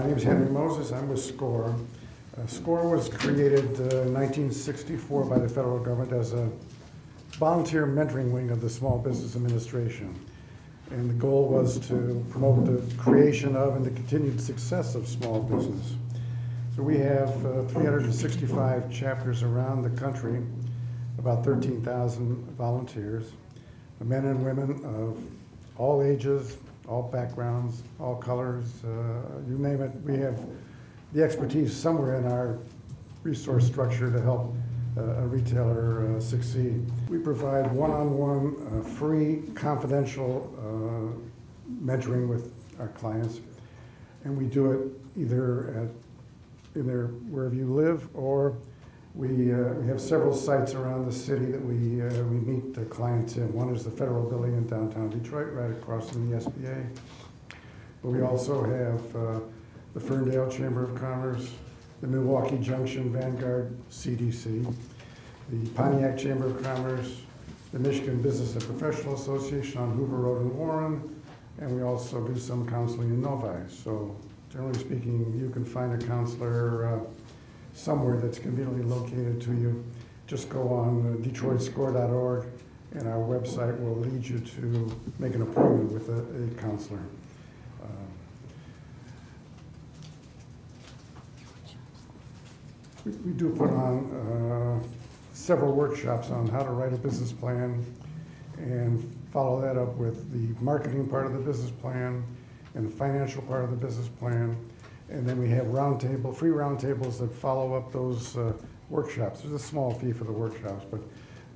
My name is Henry Moses. I'm with SCORE. SCORE was created in 1964 by the federal government as a volunteer mentoring wing of the Small Business Administration. And the goal was to promote the creation of and the continued success of small business. So we have 365 chapters around the country, about 13,000 volunteers, men and women of all ages, all backgrounds, all colors, you name it. We have the expertise somewhere in our resource structure to help a retailer succeed. We provide one-on-one, free, confidential mentoring with our clients, and we do it either wherever you live, or we have several sites around the city that we meet the clients in. One is the Federal Building in downtown Detroit, right across from the SBA. But we also have the Ferndale Chamber of Commerce, the Milwaukee Junction Vanguard CDC, the Pontiac Chamber of Commerce, the Michigan Business and Professional Association on Hoover Road in Warren, and we also do some counseling in Novi. So generally speaking, you can find a counselor somewhere that's conveniently located to you. Just go on DetroitScore.org, and our website will lead you to make an appointment with a counselor. We do put on several workshops on how to write a business plan and follow that up with the marketing part of the business plan and the financial part of the business plan. And then we have free roundtables that follow up those workshops. There's a small fee for the workshops, but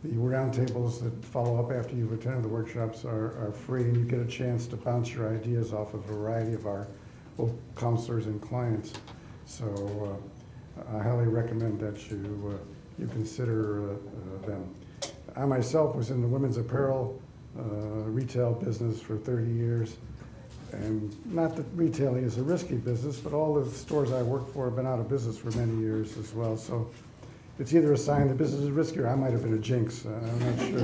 the roundtables that follow up after you've attended the workshops are free, and you get a chance to bounce your ideas off of a variety of our both counselors and clients. So I highly recommend that you consider them. I myself was in the women's apparel retail business for 30 years. And not that retailing is a risky business, but all the stores I worked for have been out of business for many years as well. So it's either a sign the business is risky, or I might have been a jinx. I'm not sure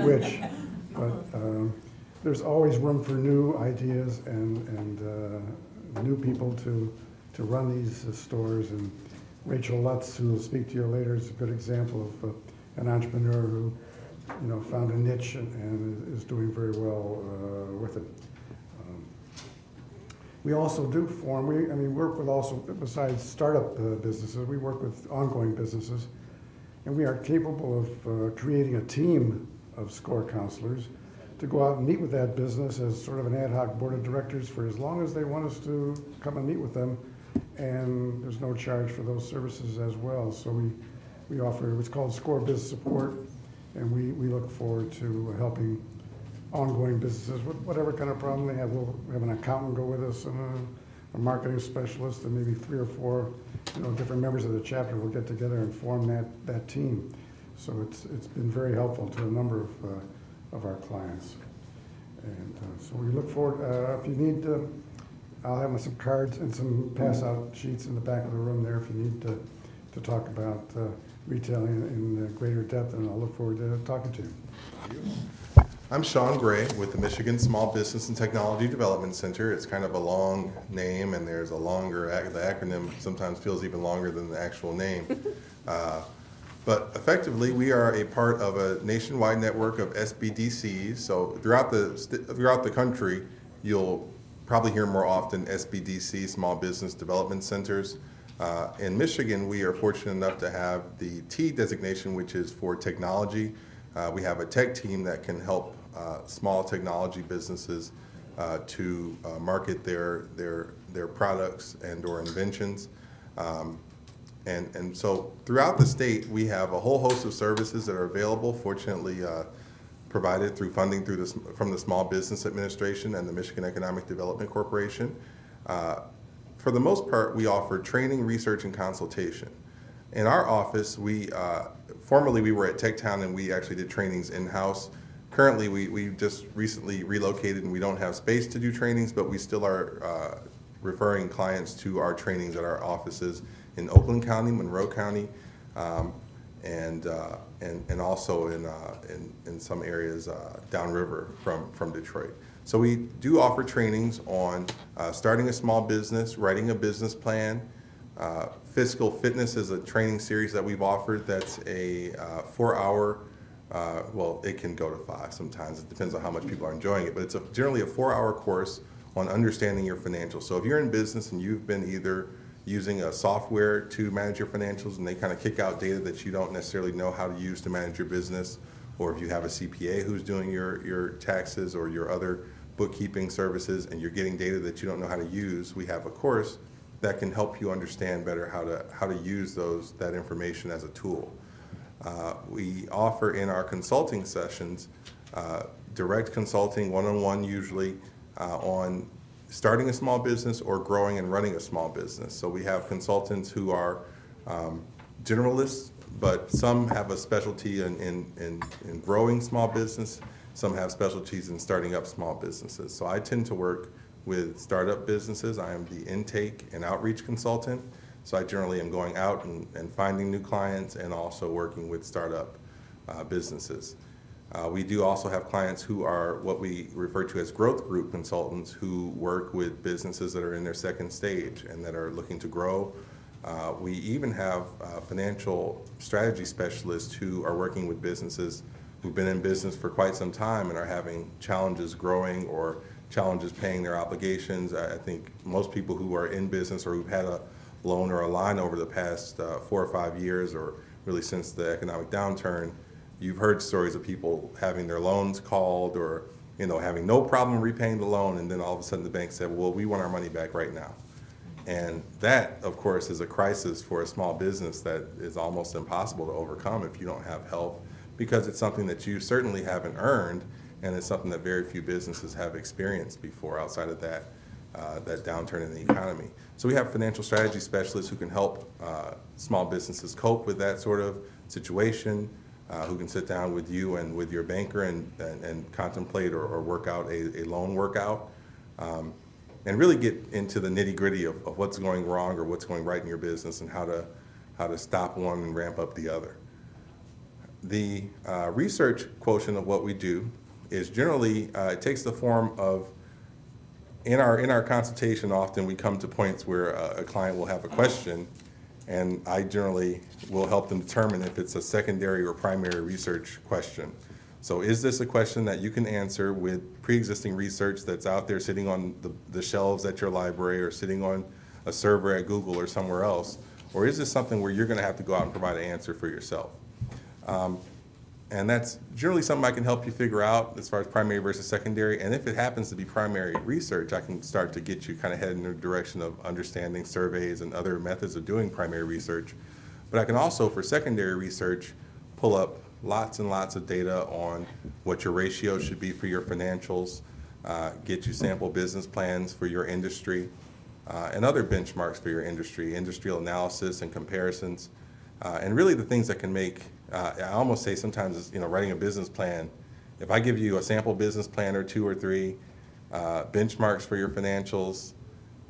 which. But there's always room for new ideas and new people to run these stores. And Rachel Lutz, who will speak to you later, is a good example of an entrepreneur who, found a niche and is doing very well with it. We also do work with also, besides startup businesses, we work with ongoing businesses, and we are capable of creating a team of SCORE counselors to go out and meet with that business as sort of an ad hoc board of directors for as long as they want us to come and meet with them, and there's no charge for those services as well. So we offer what's called SCORE Biz Support, and we look forward to helping ongoing businesses with whatever kind of problem they have. We'll have an accountant go with us, and a marketing specialist, and maybe 3 or 4 different members of the chapter will get together and form that team. So it's been very helpful to a number of our clients. And so we look forward, if you need, I'll have some cards and some pass out sheets in the back of the room there if you need to talk about retailing in greater depth, and I'll look forward to talking to you. I'm Sean Gray with the Michigan Small Business and Technology Development Center. It's kind of a long name, and there's a longer, the acronym sometimes feels even longer than the actual name. But effectively, we are a part of a nationwide network of SBDCs. So throughout the country, you'll probably hear more often SBDC, Small Business Development Centers. In Michigan, we are fortunate enough to have the T designation, which is for technology. We have a tech team that can help small technology businesses to market their products and/or inventions. And so throughout the state, we have a whole host of services that are available, fortunately provided through funding from the Small Business Administration and the Michigan Economic Development Corporation. For the most part, we offer training, research, and consultation. In our office, formerly we were at TechTown, and we actually did trainings in-house. Currently, we just recently relocated, and we don't have space to do trainings, but we still are referring clients to our trainings at our offices in Oakland County, Monroe County, and also in some areas downriver from Detroit. So we do offer trainings on starting a small business, writing a business plan. Fiscal Fitness is a training series that we've offered that's a 4-hour, well, it can go to 5 sometimes. It depends on how much people are enjoying it, but it's generally a 4-hour course on understanding your financials. So if you're in business and you've been either using a software to manage your financials and they kind of kick out data that you don't necessarily know how to use to manage your business, or if you have a CPA who's doing your taxes or your other bookkeeping services and you're getting data that you don't know how to use, we have a course that can help you understand better how to use that information as a tool. We offer in our consulting sessions direct consulting, one-on-one usually, on starting a small business or growing and running a small business. So we have consultants who are generalists, but some have a specialty in growing small business. Some have specialties in starting up small businesses. So I tend to work with startup businesses. I am the intake and outreach consultant. So I generally am going out and finding new clients and also working with startup businesses. We do also have clients who are what we refer to as growth group consultants who work with businesses that are in their second stage and that are looking to grow. We even have financial strategy specialists who are working with businesses who've been in business for quite some time and are having challenges growing or challenges paying their obligations. I think most people who are in business or who've had a loan or a line over the past 4 or 5 years, or really since the economic downturn, you've heard stories of people having their loans called or having no problem repaying the loan, and then all of a sudden the bank said, well, we want our money back right now. And that, of course, is a crisis for a small business that is almost impossible to overcome if you don't have help, because it's something that you certainly haven't earned, and it's something that very few businesses have experienced before outside of that downturn in the economy. So we have financial strategy specialists who can help small businesses cope with that sort of situation, who can sit down with you and with your banker and contemplate or work out a loan workout, and really get into the nitty-gritty of what's going wrong or what's going right in your business and how to stop one and ramp up the other. The research quotient of what we do is generally, it takes the form of, in our consultation often we come to points where a client will have a question, and I generally will help them determine if it's a secondary or primary research question. So is this a question that you can answer with pre-existing research that's out there sitting on the shelves at your library or sitting on a server at Google or somewhere else? Or is this something where you're going to have to go out and provide an answer for yourself? And that's generally something I can help you figure out as far as primary versus secondary. And if it happens to be primary research, I can start to get you kind of heading in the direction of understanding surveys and other methods of doing primary research. But I can also, for secondary research, pull up lots and lots of data on what your ratio should be for your financials, get you sample business plans for your industry, and other benchmarks for your industry, industrial analysis and comparisons, and really the things that can make, I almost say sometimes, writing a business plan, if I give you a sample business plan or 2 or 3, benchmarks for your financials,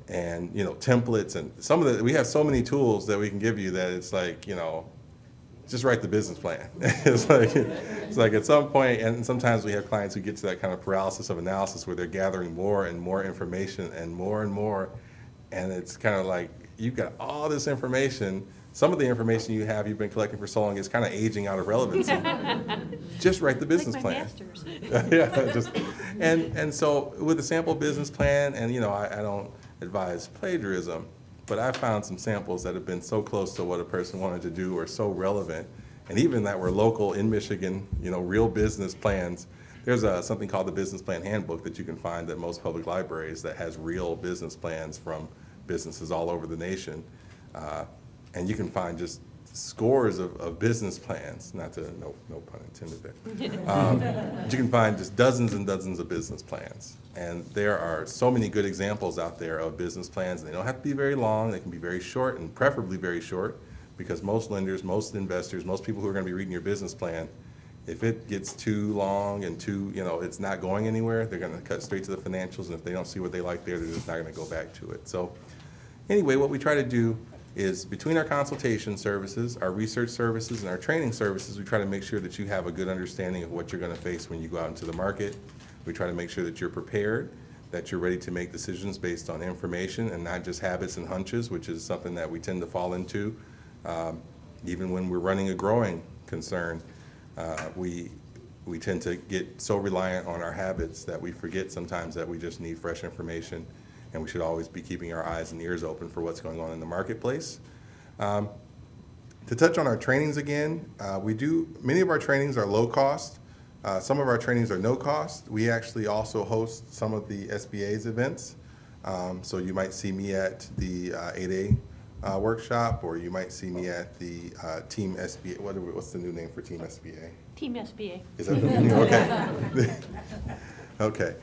and templates, and we have so many tools that we can give you that it's like, just write the business plan. It's like at some point, and sometimes we have clients who get to that kind of paralysis of analysis where they're gathering more and more information and more, and it's kind of like you've got all this information. Some of the information you've been collecting for so long is kind of aging out of relevancy. Just write the business like my plan. masters. Yeah, and so with a sample business plan, and I don't advise plagiarism, but I found some samples that have been so close to what a person wanted to do or so relevant, and even that were local in Michigan, real business plans. There's something called the Business Plan Handbook that you can find at most public libraries that has real business plans from businesses all over the nation. And you can find just scores of business plans, no pun intended there. You can find just dozens and dozens of business plans. And there are so many good examples out there of business plans. They don't have to be very long. They can be very short, and preferably very short, because most lenders, most investors, most people who are going to be reading your business plan, if it gets too long and it's not going anywhere, they're going to cut straight to the financials, and if they don't see what they like there, they're just not going to go back to it. So anyway, what we try to do is between our consultation services, our research services, and our training services, we try to make sure that you have a good understanding of what you're going to face when you go out into the market. We try to make sure that you're prepared, that you're ready to make decisions based on information and not just habits and hunches, which is something that we tend to fall into. Even when we're running a growing concern, we tend to get so reliant on our habits that we forget sometimes that we just need fresh information, and we should always be keeping our eyes and ears open for what's going on in the marketplace. To touch on our trainings again, many of our trainings are low cost. Some of our trainings are no cost. We actually also host some of the SBA's events. So you might see me at the 8A workshop, or you might see me at the Team SBA. What's the new name for Team SBA? Team SBA. Is that the new? Okay. Okay.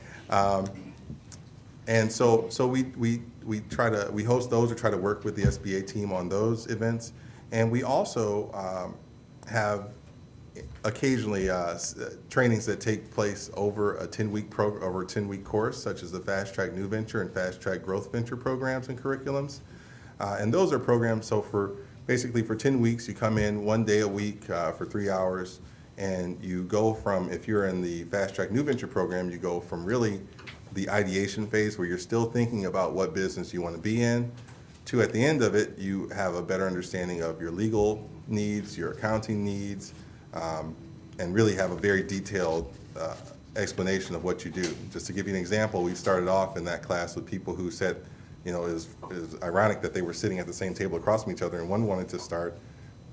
And so we host those or try to work with the SBA team on those events, and we also have occasionally trainings that take place over a 10-week course, such as the Fast Track New Venture and Fast Track Growth Venture programs and curriculums. And those are programs, so basically for 10 weeks, you come in 1 day a week for 3 hours, and you go from, if you're in the Fast Track New Venture program, you go from really the ideation phase where you're still thinking about what business you want to be in, to at the end of it, you have a better understanding of your legal needs, your accounting needs, and really have a very detailed explanation of what you do. Just to give you an example, we started off in that class with people who said, you know, it was ironic that they were sitting at the same table across from each other, and one wanted to start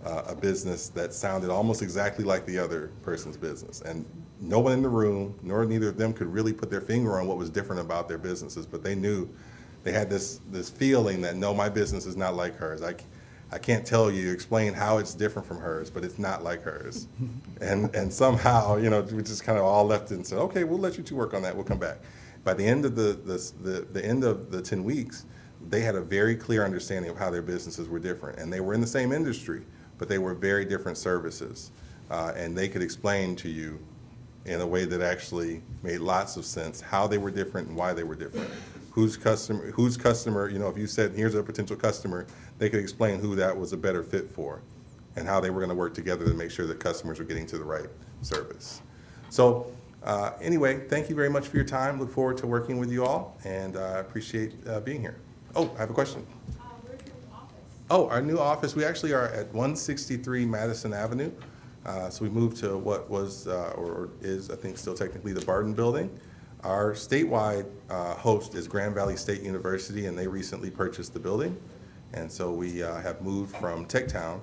a business that sounded almost exactly like the other person's business. And no one in the room, nor neither of them, could really put their finger on what was different about their businesses, but they knew, they had this feeling that, no, my business is not like hers. I can't tell you, explain how it's different from hers, but it's not like hers. And somehow, you know, we just kind of all left and said, okay, we'll let you two work on that, we'll come back. By the end of the end of the 10 weeks, they had a very clear understanding of how their businesses were different. And they were in the same industry, but they were very different services. And they could explain to you in a way that actually made lots of sense how they were different and why they were different. Whose customer, you know, if you said, here's a potential customer, they could explain who that was a better fit for and how they were going to work together to make sure that customers were getting to the right service. So anyway, thank you very much for your time. Look forward to working with you all, and I appreciate being here. Oh, I have a question. Where's your office? Oh, our new office, we actually are at 163 Madison Avenue. So we moved to what was, or is, I think, still technically the Barton Building. Our statewide host is Grand Valley State University, and they recently purchased the building. And so we have moved from Techtown.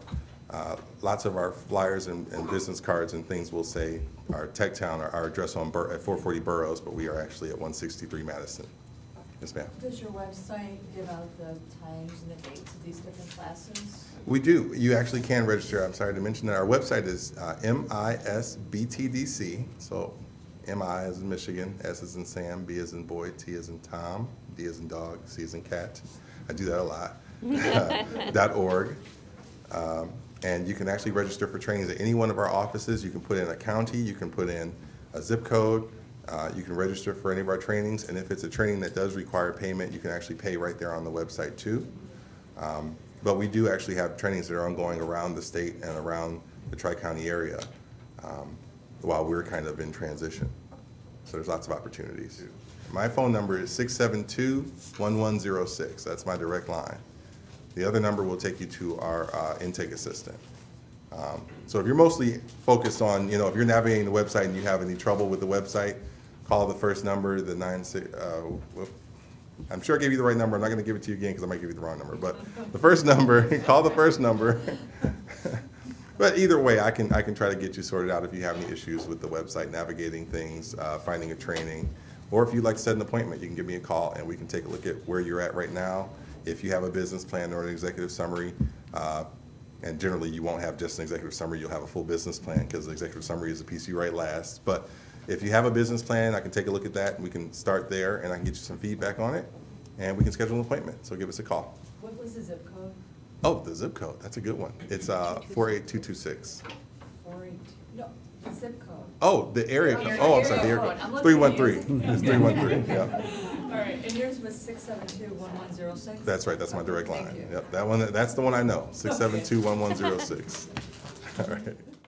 Lots of our flyers and business cards and things will say our Techtown, our address at 440 Burroughs, but we are actually at 163 Madison. Yes, ma'am. Does your website give out the times and the dates of these different classes? We do. You actually can register. I'm sorry to mention that our website is MISBTDC. So MI as in Michigan, S as in Sam, B as in boy, T as in Tom, D as in dog, C as in cat. I do that a lot. .org. And you can actually register for trainings at any one of our offices. You can put in a county, you can put in a zip code, you can register for any of our trainings, and if it's a training that does require payment, you can actually pay right there on the website too. But we do actually have trainings that are ongoing around the state and around the Tri-County area while we're kind of in transition. So there's lots of opportunities. My phone number is 672-1106. That's my direct line. The other number will take you to our intake assistant. So if you're mostly focused on, you know, if you're navigating the website and you have any trouble with the website, call the first number, the 96, I'm sure I gave you the right number. I'm not going to give it to you again because I might give you the wrong number. But the first number, call the first number. But either way, I can try to get you sorted out if you have any issues with the website, navigating things, finding a training. Or if you'd like to set an appointment, you can give me a call and we can take a look at where you're at right now. If you have a business plan or an executive summary, and generally you won't have just an executive summary, you'll have a full business plan because the executive summary is the piece you write last. But if you have a business plan, I can take a look at that and we can start there and I can get you some feedback on it and we can schedule an appointment. So give us a call. What was the zip code? Oh, the zip code, that's a good one. It's 48226. 482, no, the zip code. Oh, the area code. Oh, I'm sorry, the area code. 313. It's 313, yeah. All right, and yours was 672-1106? That's right, that's my direct line. Thank you. Yep, that one, that's the one I know, 672-1106. All right.